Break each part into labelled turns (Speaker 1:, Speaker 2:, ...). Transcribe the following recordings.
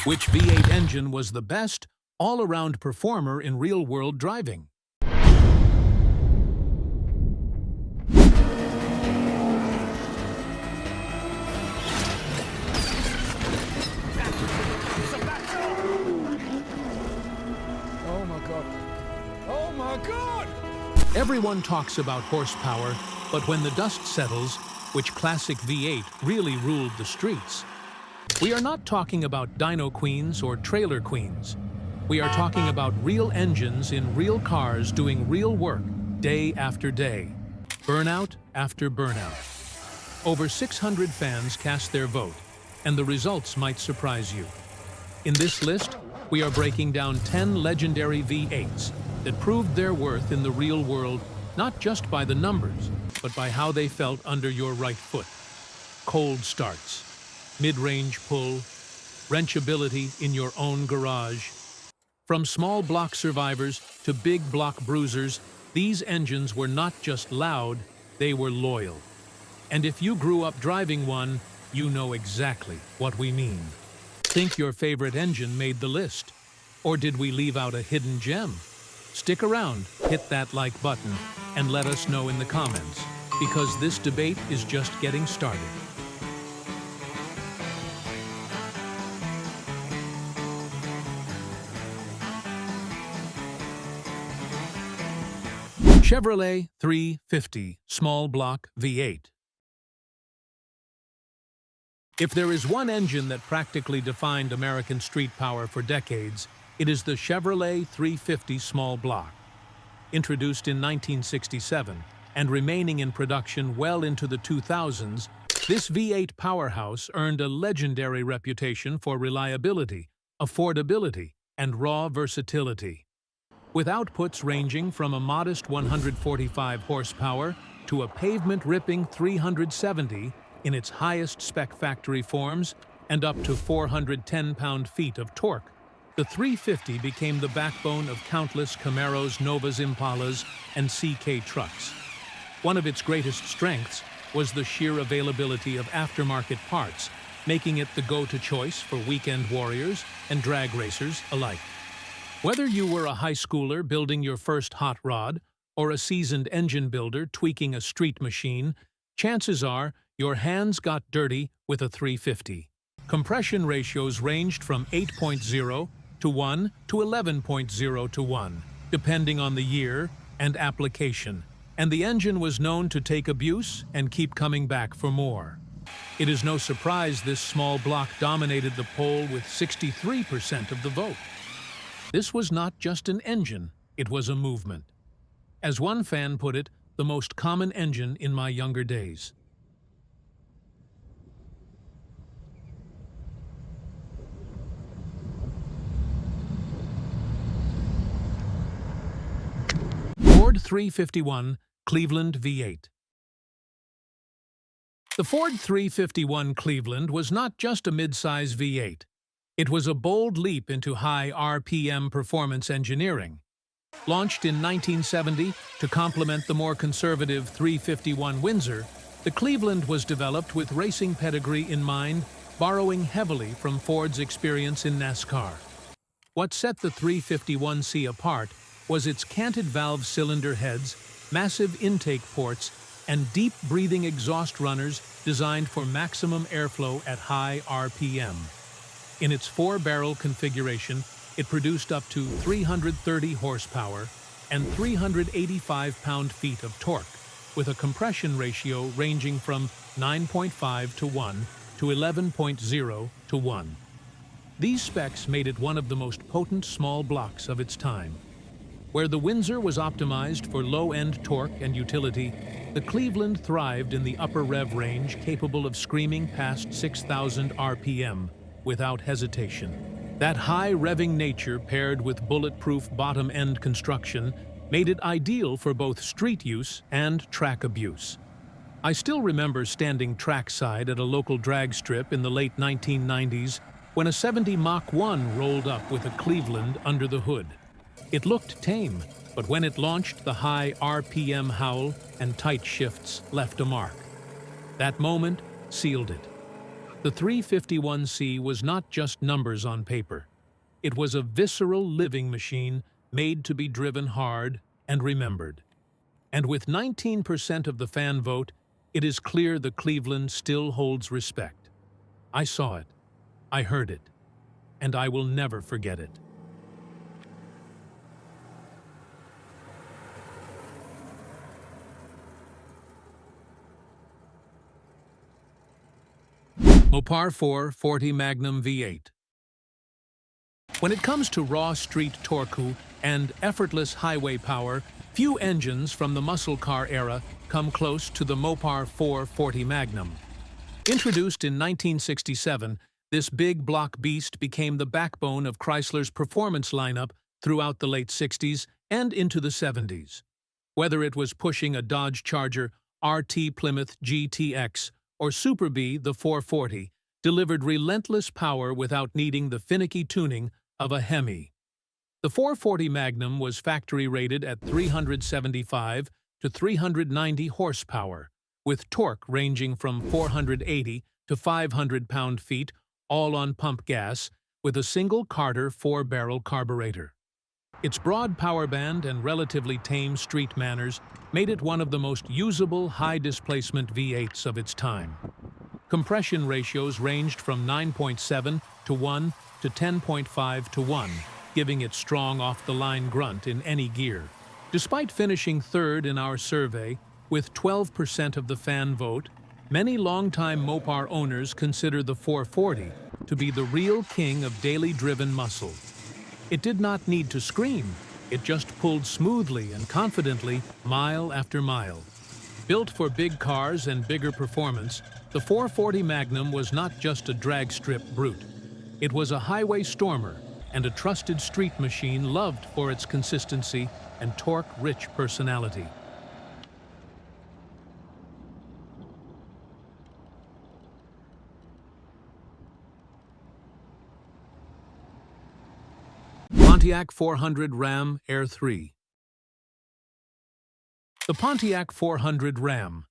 Speaker 1: Which V8 engine was the best all-around performer in real-world driving?
Speaker 2: Oh my God. Oh my God!
Speaker 1: Everyone talks about horsepower, but when the dust settles, which classic V8 really ruled the streets? We are not talking about dyno queens or trailer queens. We are talking about real engines in real cars doing real work day after day, burnout after burnout. Over 600 fans cast their vote, and the results might surprise you. In this list, we are breaking down 10 legendary V8s that proved their worth in the real world, not just by the numbers, but by how they felt under your right foot. Cold starts, mid-range pull, wrenchability in your own garage. From small block survivors to big block bruisers, these engines were not just loud, they were loyal. And if you grew up driving one, you know exactly what we mean. Think your favorite engine made the list? Or did we leave out a hidden gem? Stick around, hit that like button, and let us know in the comments, because this debate is just getting started. Chevrolet 350 Small Block V8. If there is one engine that practically defined American street power for decades, it is the Chevrolet 350 Small Block. Introduced in 1967 and remaining in production well into the 2000s, this V8 powerhouse earned a legendary reputation for reliability, affordability, and raw versatility. With outputs ranging from a modest 145 horsepower to a pavement-ripping 370 in its highest spec factory forms and up to 410 pound-feet of torque, the 350 became the backbone of countless Camaros, Novas, Impalas, and CK trucks. One of its greatest strengths was the sheer availability of aftermarket parts, making it the go-to choice for weekend warriors and drag racers alike. Whether you were a high schooler building your first hot rod or a seasoned engine builder tweaking a street machine, chances are your hands got dirty with a 350. Compression ratios ranged from 8.0 to 1 to 11.0 to 1, depending on the year and application, and the engine was known to take abuse and keep coming back for more. It is no surprise this small block dominated the poll with 63% of the vote. This was not just an engine, it was a movement. As one fan put it, the most common engine in my younger days. Ford 351 Cleveland V8. The Ford 351 Cleveland was not just a mid-size V8. It was a bold leap into high RPM performance engineering. Launched in 1970 to complement the more conservative 351 Windsor, the Cleveland was developed with racing pedigree in mind, borrowing heavily from Ford's experience in NASCAR. What set the 351C apart was its canted valve cylinder heads, massive intake ports, and deep-breathing exhaust runners designed for maximum airflow at high RPM. In its four-barrel configuration, it produced up to 330 horsepower and 385 pound-feet of torque, with a compression ratio ranging from 9.5 to 1 to 11.0 to 1. These specs made it one of the most potent small blocks of its time. Where the Windsor was optimized for low-end torque and utility, the Cleveland thrived in the upper rev range capable of screaming past 6,000 RPM without hesitation. That high revving nature paired with bulletproof bottom-end construction made it ideal for both street use and track abuse. I still remember standing trackside at a local drag strip in the late 1990s when a 70 Mach 1 rolled up with a Cleveland under the hood. It looked tame, but when it launched, the high RPM howl and tight shifts left a mark. That moment sealed it. The 351C was not just numbers on paper. It was a visceral living machine made to be driven hard and remembered. And with 19% of the fan vote, it is clear the Cleveland still holds respect. I saw it, I heard it, and I will never forget it. Mopar 440 Magnum V8. When it comes to raw street torque and effortless highway power, few engines from the muscle car era come close to the Mopar 440 Magnum. Introduced in 1967, this big block beast became the backbone of Chrysler's performance lineup throughout the late 60s and into the 70s. Whether it was pushing a Dodge Charger, RT Plymouth GTX, or Super B, the 440, delivered relentless power without needing the finicky tuning of a Hemi. The 440 Magnum was factory rated at 375 to 390 horsepower, with torque ranging from 480 to 500 pound-feet, all on pump gas, with a single Carter 4-barrel carburetor. Its broad power band and relatively tame street manners made it one of the most usable high-displacement V8s of its time. Compression ratios ranged from 9.7 to 1 to 10.5 to 1, giving it strong off-the-line grunt in any gear. Despite finishing third in our survey, with 12% of the fan vote, many longtime Mopar owners consider the 440 to be the real king of daily driven muscle. It did not need to scream, it just pulled smoothly and confidently mile after mile. Built for big cars and bigger performance, the 440 Magnum was not just a drag strip brute. It was a highway stormer and a trusted street machine loved for its consistency and torque-rich personality. Pontiac 400 Ram Air 3. The Pontiac 400 Ram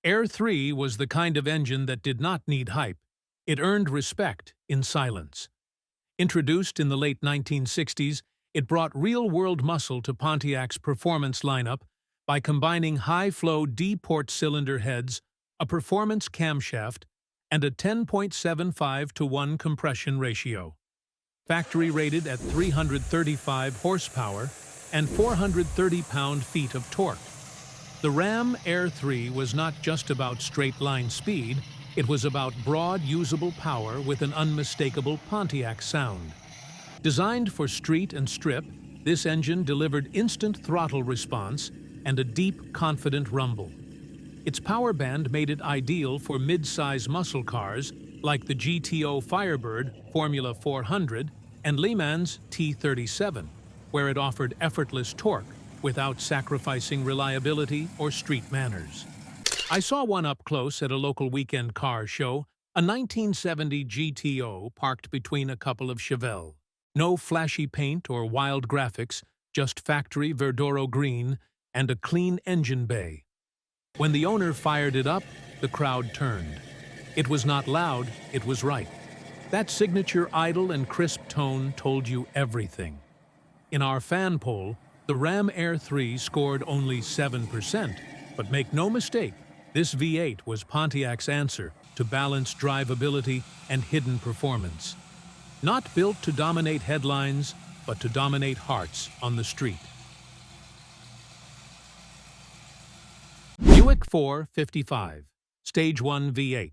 Speaker 1: Air 3 was the kind of engine that did not need hype. It earned respect in silence. Introduced in the late 1960s, it brought real-world muscle to Pontiac's performance lineup by combining high-flow D-port cylinder heads, a performance camshaft, and a 10.75 to 1 compression ratio. Factory rated at 335 horsepower and 430 pound-feet of torque. The Ram Air 3 was not just about straight-line speed, it was about broad, usable power with an unmistakable Pontiac sound. Designed for street and strip, this engine delivered instant throttle response and a deep, confident rumble. Its power band made it ideal for mid-size muscle cars like the GTO Firebird Formula 400 and Le Mans T37, where it offered effortless torque without sacrificing reliability or street manners. I saw one up close at a local weekend car show, a 1970 GTO parked between a couple of Chevelle. No flashy paint or wild graphics, just factory Verdoro green and a clean engine bay. When the owner fired it up, the crowd turned. It was not loud, it was right. That signature idle and crisp tone told you everything. In our fan poll, the Ram Air 3 scored only 7%, but make no mistake, this V8 was Pontiac's answer to balanced drivability and hidden performance. Not built to dominate headlines, but to dominate hearts on the street. Buick 455, Stage 1 V8.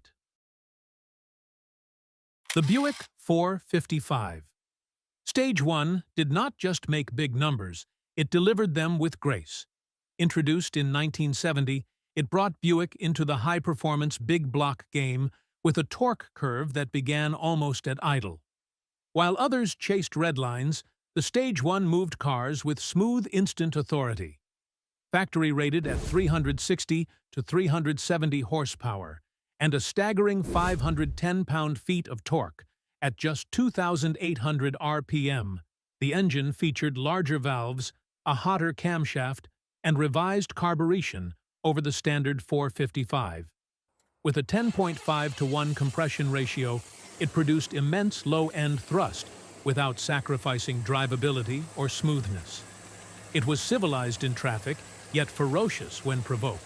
Speaker 1: The Buick 455. Stage 1 did not just make big numbers, it delivered them with grace. Introduced in 1970, it brought Buick into the high-performance big block game with a torque curve that began almost at idle. While others chased red lines, the Stage 1 moved cars with smooth instant authority. Factory rated at 360 to 370 horsepower, and a staggering 510 pound-feet of torque. At just 2,800 RPM, the engine featured larger valves, a hotter camshaft, and revised carburation over the standard 455. With a 10.5-to-1 compression ratio, it produced immense low-end thrust without sacrificing drivability or smoothness. It was civilized in traffic, yet ferocious when provoked.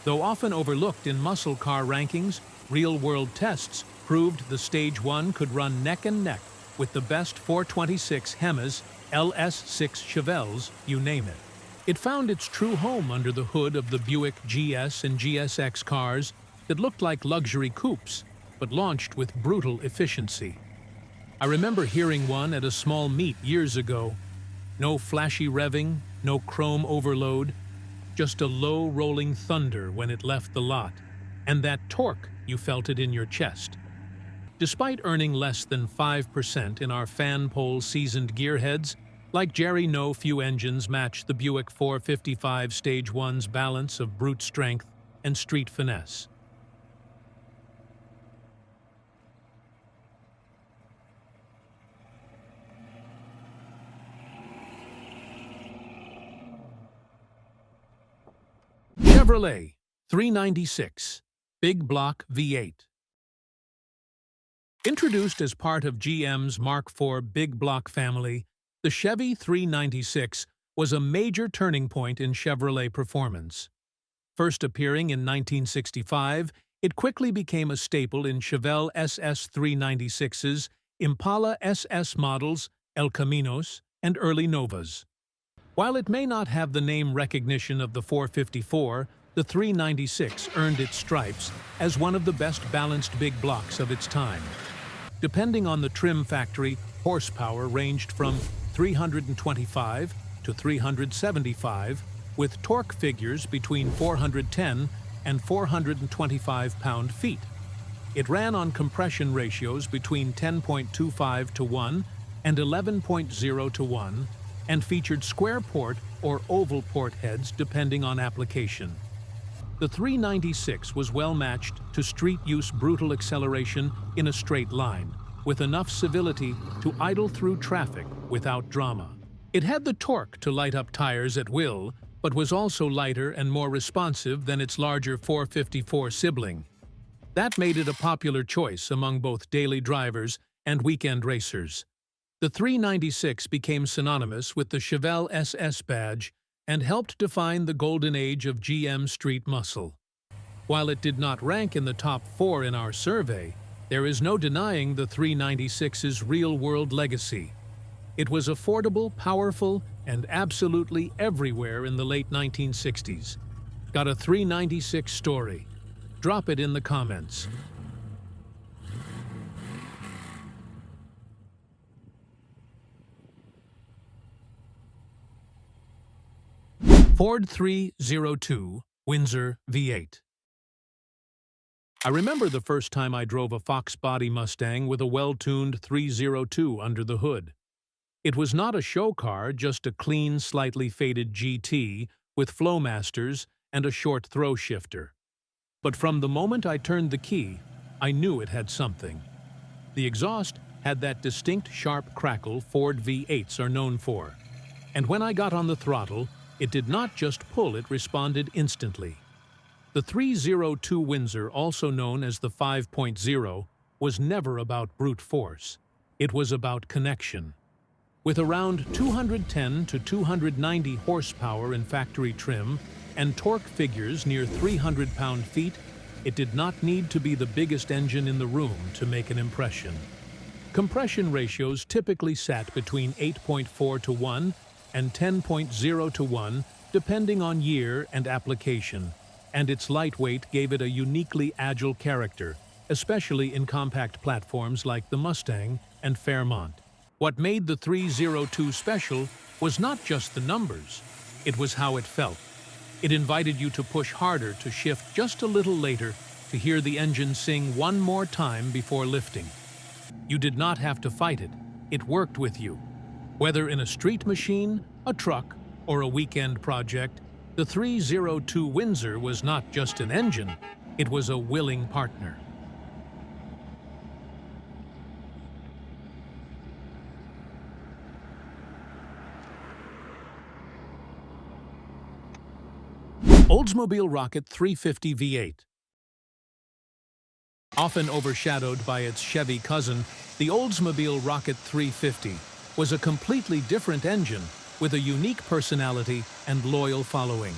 Speaker 1: Though often overlooked in muscle car rankings, real-world tests proved the Stage 1 could run neck and neck with the best 426 HEMAs, LS6 Chevelles, you name it. It found its true home under the hood of the Buick GS and GSX cars that looked like luxury coupes, but launched with brutal efficiency. I remember hearing one at a small meet years ago. No flashy revving, no chrome overload, just a low rolling thunder when it left the lot, and that torque, you felt it in your chest. Despite earning less than 5% in our fan poll seasoned gearheads, like Jerry, no few engines match the Buick 455 Stage 1's balance of brute strength and street finesse. Chevrolet 396 Big Block V8. Introduced as part of GM's Mark IV Big Block family, the Chevy 396 was a major turning point in Chevrolet performance. First appearing in 1965, it quickly became a staple in Chevelle SS 396's, Impala SS models, El Caminos, and early Novas. While it may not have the name recognition of the 454, the 396 earned its stripes as one of the best balanced big blocks of its time. Depending on the trim factory, horsepower ranged from 325 to 375, with torque figures between 410 and 425 pound-feet. It ran on compression ratios between 10.25 to 1 and 11.0 to 1, and featured square port or oval port heads depending on application. The 396 was well matched to street-use brutal acceleration in a straight line, with enough civility to idle through traffic without drama. It had the torque to light up tires at will, but was also lighter and more responsive than its larger 454 sibling. That made it a popular choice among both daily drivers and weekend racers. The 396 became synonymous with the Chevelle SS badge and helped define the golden age of GM street muscle. While it did not rank in the top 4 in our survey, there is no denying the 396's real-world legacy. It was affordable, powerful, and absolutely everywhere in the late 1960s. Got a 396 story? Drop it in the comments. Ford 302 Windsor V8. I remember the first time I drove a Fox body Mustang with a well-tuned 302 under the hood. It was not a show car, just a clean, slightly faded GT with Flowmasters and a short throw shifter. But from the moment I turned the key, I knew it had something. The exhaust had that distinct sharp crackle Ford V8s are known for. And when I got on the throttle, it did not just pull, it responded instantly. The 302 Windsor, also known as the 5.0, was never about brute force. It was about connection. With around 210 to 290 horsepower in factory trim and torque figures near 300 pound-feet, it did not need to be the biggest engine in the room to make an impression. Compression ratios typically sat between 8.4 to 1 and 10.0 to 1, depending on year and application, and its lightweight gave it a uniquely agile character, especially in compact platforms like the Mustang and Fairmont. What made the 302 special was not just the numbers, it was how it felt. It invited you to push harder, to shift just a little later, to hear the engine sing one more time before lifting. You did not have to fight it, it worked with you. Whether in a street machine, a truck, or a weekend project, the 302 Windsor was not just an engine, it was a willing partner. Oldsmobile Rocket 350 V8. Often overshadowed by its Chevy cousin, the Oldsmobile Rocket 350 was a completely different engine with a unique personality and loyal following.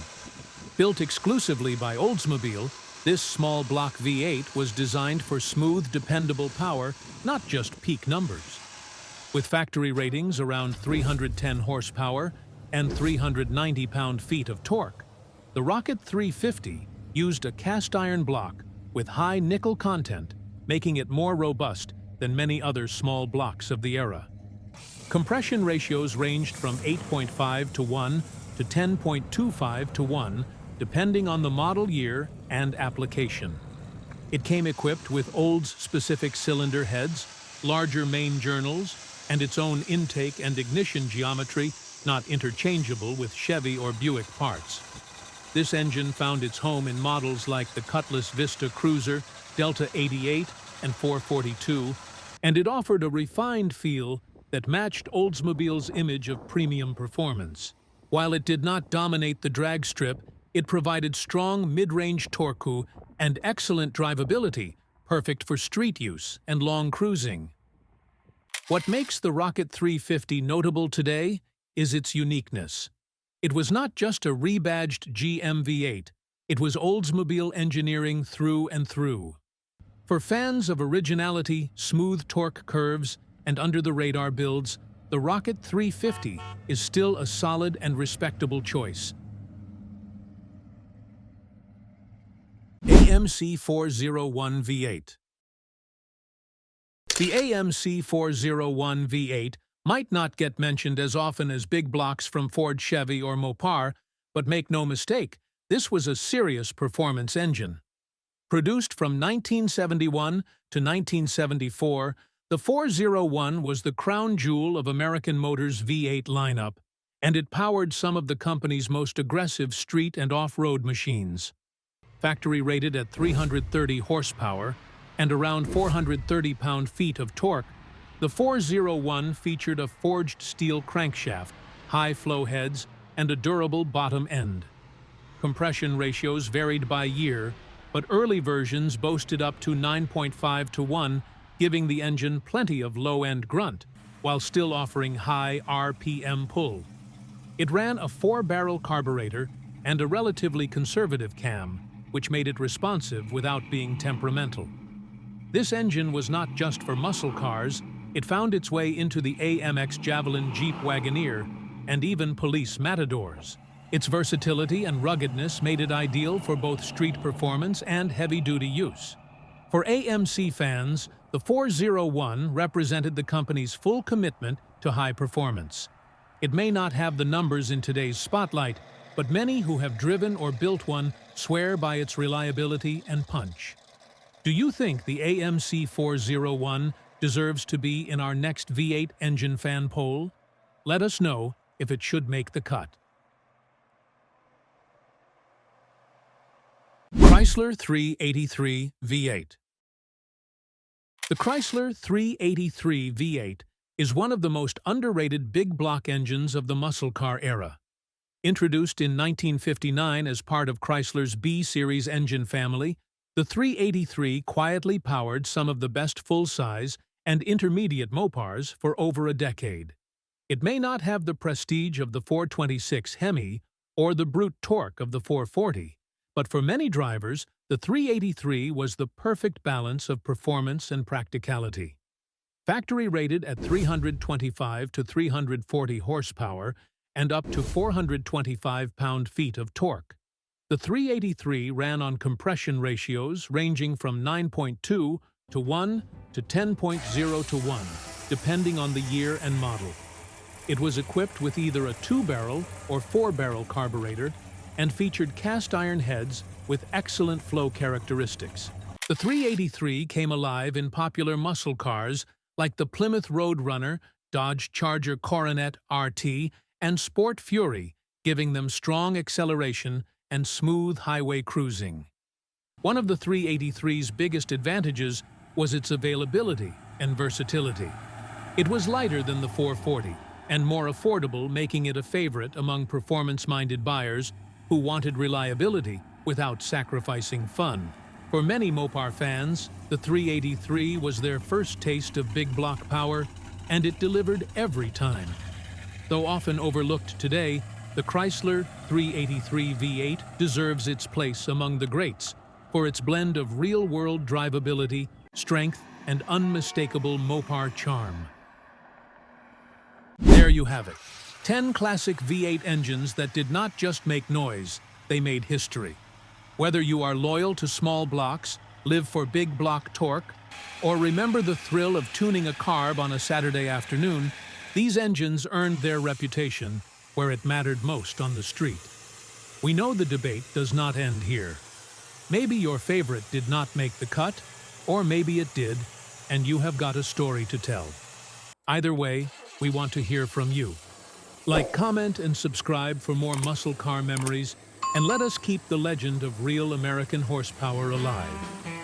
Speaker 1: Built exclusively by Oldsmobile, this small block V8 was designed for smooth, dependable power, not just peak numbers. With factory ratings around 310 horsepower and 390 pound-feet of torque, the Rocket 350 used a cast-iron block with high nickel content, making it more robust than many other small blocks of the era. Compression ratios ranged from 8.5 to 1 to 10.25 to 1, depending on the model year and application. It came equipped with Olds-specific cylinder heads, larger main journals, and its own intake and ignition geometry, not interchangeable with Chevy or Buick parts. This engine found its home in models like the Cutlass Vista Cruiser, Delta 88, and 442, and it offered a refined feel that matched Oldsmobile's image of premium performance. While it did not dominate the drag strip, it provided strong mid-range torque and excellent drivability, perfect for street use and long cruising. What makes the Rocket 350 notable today is its uniqueness. It was not just a rebadged GM V8, it was Oldsmobile engineering through and through. For fans of originality, smooth torque curves, and under-the-radar builds, the Rocket 350 is still a solid and respectable choice. AMC 401 V8. The AMC 401 V8 might not get mentioned as often as big blocks from Ford, Chevy, or Mopar, but make no mistake, this was a serious performance engine. Produced from 1971 to 1974, the 401 was the crown jewel of American Motors' V8 lineup, and it powered some of the company's most aggressive street and off-road machines. Factory rated at 330 horsepower and around 430 pound-feet of torque, the 401 featured a forged steel crankshaft, high flow heads, and a durable bottom end. Compression ratios varied by year, but early versions boasted up to 9.5 to 1, giving the engine plenty of low-end grunt, while still offering high RPM pull. It ran a 4-barrel carburetor and a relatively conservative cam, which made it responsive without being temperamental. This engine was not just for muscle cars, it found its way into the AMX Javelin Jeep Wagoneer and even police matadors. Its versatility and ruggedness made it ideal for both street performance and heavy-duty use. For AMC fans, the 401 represented the company's full commitment to high performance. It may not have the numbers in today's spotlight, but many who have driven or built one swear by its reliability and punch. Do you think the AMC 401 deserves to be in our next V8 engine fan poll? Let us know if it should make the cut. Chrysler 383 V8. The Chrysler 383 V8 is one of the most underrated big block engines of the muscle car era. Introduced in 1959 as part of Chrysler's B-Series engine family, the 383 quietly powered some of the best full-size and intermediate Mopars for over a decade. It may not have the prestige of the 426 Hemi or the brute torque of the 440, but for many drivers, the 383 was the perfect balance of performance and practicality. Factory rated at 325 to 340 horsepower and up to 425 pound-feet of torque, the 383 ran on compression ratios ranging from 9.2 to 1 to 10.0 to 1, depending on the year and model. It was equipped with either a 2-barrel or 4-barrel carburetor and featured cast-iron heads with excellent flow characteristics. The 383 came alive in popular muscle cars like the Plymouth Roadrunner, Dodge Charger Coronet RT, and Sport Fury, giving them strong acceleration and smooth highway cruising. One of the 383's biggest advantages was its availability and versatility. It was lighter than the 440 and more affordable, making it a favorite among performance-minded buyers who wanted reliability without sacrificing fun. For many Mopar fans, the 383 was their first taste of big block power, and it delivered every time. Though often overlooked today, the Chrysler 383 V8 deserves its place among the greats for its blend of real-world drivability, strength, and unmistakable Mopar charm. There you have it. 10 classic V8 engines that did not just make noise, they made history. Whether you are loyal to small blocks, live for big block torque, or remember the thrill of tuning a carb on a Saturday afternoon, these engines earned their reputation where it mattered most on the street. We know the debate does not end here. Maybe your favorite did not make the cut, or maybe it did, and you have got a story to tell. Either way, we want to hear from you. Like, comment, and subscribe for more muscle car memories, and let us keep the legend of real American horsepower alive.